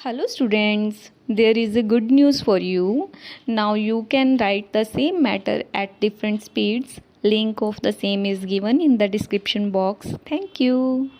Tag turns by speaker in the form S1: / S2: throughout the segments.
S1: Hello students, there is a good news for you. Now you can write the same matter at different speeds. Link of the same is given in the description box. Thank you.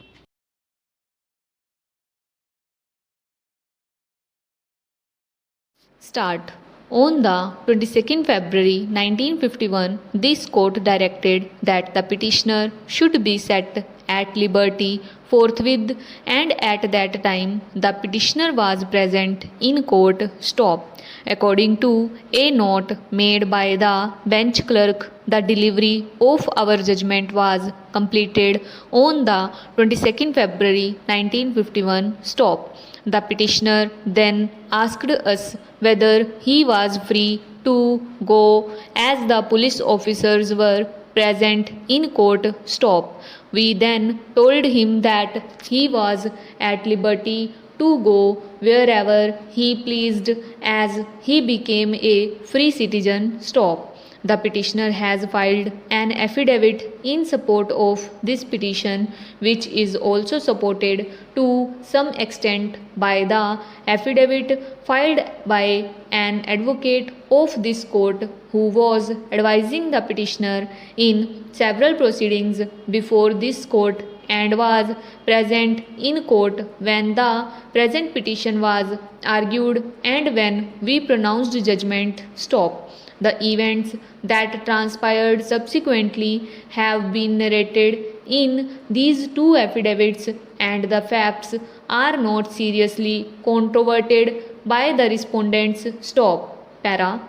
S2: Start. On the 22nd February 1951, this court directed that the petitioner should be set at liberty forthwith, and at that time the petitioner was present in court. Stop. According to a note made by the bench clerk, the delivery of our judgment was completed on the 22nd February 1951. Stop. The petitioner then asked us whether he was free to go, as the police officers were present in court. Stop. We then told him that he was at liberty to go wherever he pleased, as he became a free citizen. Stop. The petitioner has filed an affidavit in support of this petition, which is also supported to some extent by the affidavit filed by an advocate of this court who was advising the petitioner in several proceedings before this court and was present in court when the present petition was argued and when we pronounced judgment. Stop. The events that transpired subsequently have been narrated in these two affidavits, and the facts are not seriously controverted by the respondents. Stop. Para.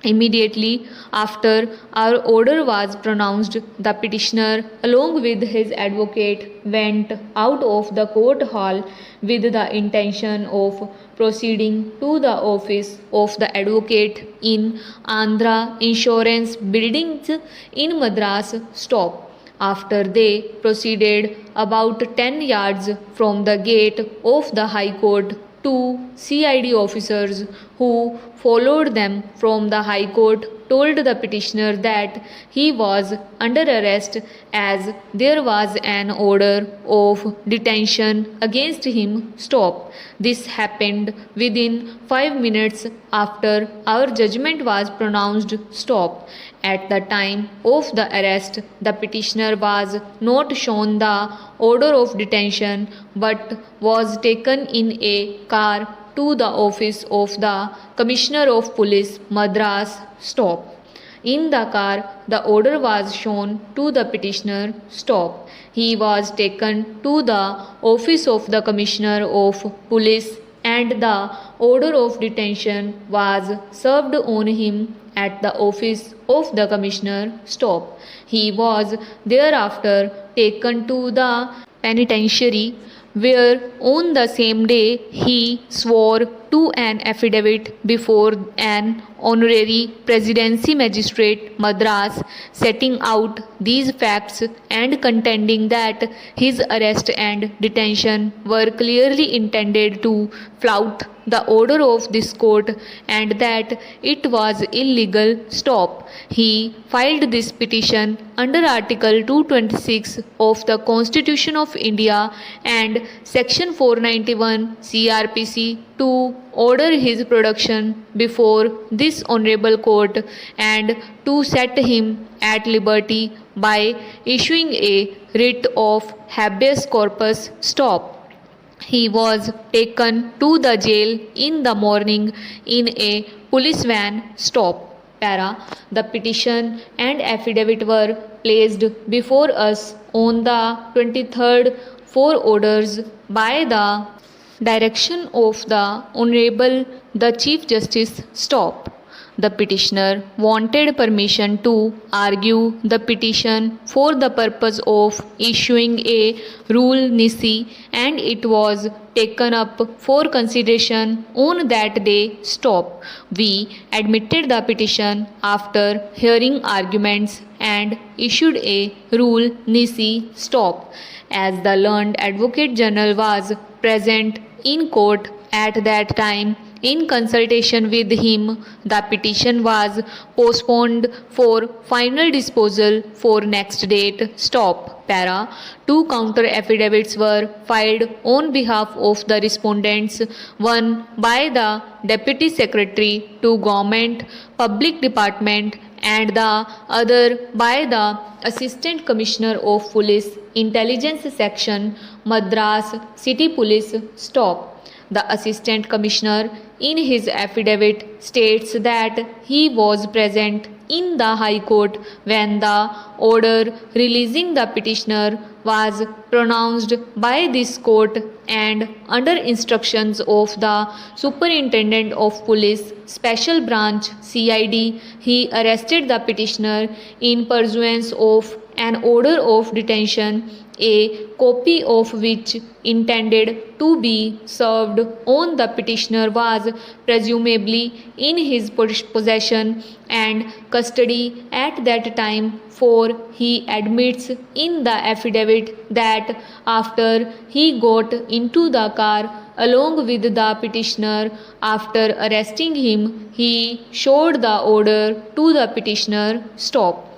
S2: Immediately after our order was pronounced, the petitioner, along with his advocate, went out of the court hall with the intention of proceeding to the office of the advocate in Andhra Insurance Buildings in Madras. Stop. After they proceeded about 10 yards from the gate of the High Court, two CID officers who followed them from the High Court told the petitioner that he was under arrest, as there was an order of detention against him. Stop. This happened within 5 minutes after our judgment was pronounced. Stop. At the time of the arrest, the petitioner was not shown the order of detention but was taken in a car to the office of the Commissioner of Police, Madras. Stop. In the car, the order was shown to the petitioner. Stop. He was taken to the office of the Commissioner of Police, and the order of detention was served on him at the office of the Commissioner. Stop. He was thereafter taken to the penitentiary, where on the same day he swore to an affidavit before an honorary presidency magistrate, Madras, setting out these facts and contending that his arrest and detention were clearly intended to flout the order of this court and that it was illegal. Stop. He filed this petition under Article 226 of the Constitution of India and Section 491 CRPC to order his production before this honorable court and to set him at liberty by issuing a writ of habeas corpus. Stop. He was taken to the jail in the morning in a police van. Stop. Para. The petition and affidavit were placed before us on the 23rd for orders by the direction of the Honorable the Chief Justice. Stop. The petitioner wanted permission to argue the petition for the purpose of issuing a rule nisi, and it was taken up for consideration on that day. Stop. We admitted the petition after hearing arguments and issued a rule nisi. Stop. As the learned Advocate General was present in court at that time, In consultation with him, the petition was postponed for final disposal for next date. Stop. Para. 2 counter affidavits were filed on behalf of the respondents, one by the Deputy Secretary to Government Public Department and the other by the Assistant Commissioner of Police Intelligence Section, Madras City Police. Stop. The Assistant Commissioner in his affidavit states that he was present in the High Court when the order releasing the petitioner was pronounced by this court, and under instructions of the Superintendent of Police Special Branch (CID), he arrested the petitioner in pursuance of an order of detention, a copy of which intended to be served on the petitioner was presumably in his possession and custody at that time, for he admits in the affidavit that after he got into the car along with the petitioner after arresting him, he showed the order to the petitioner. Stop.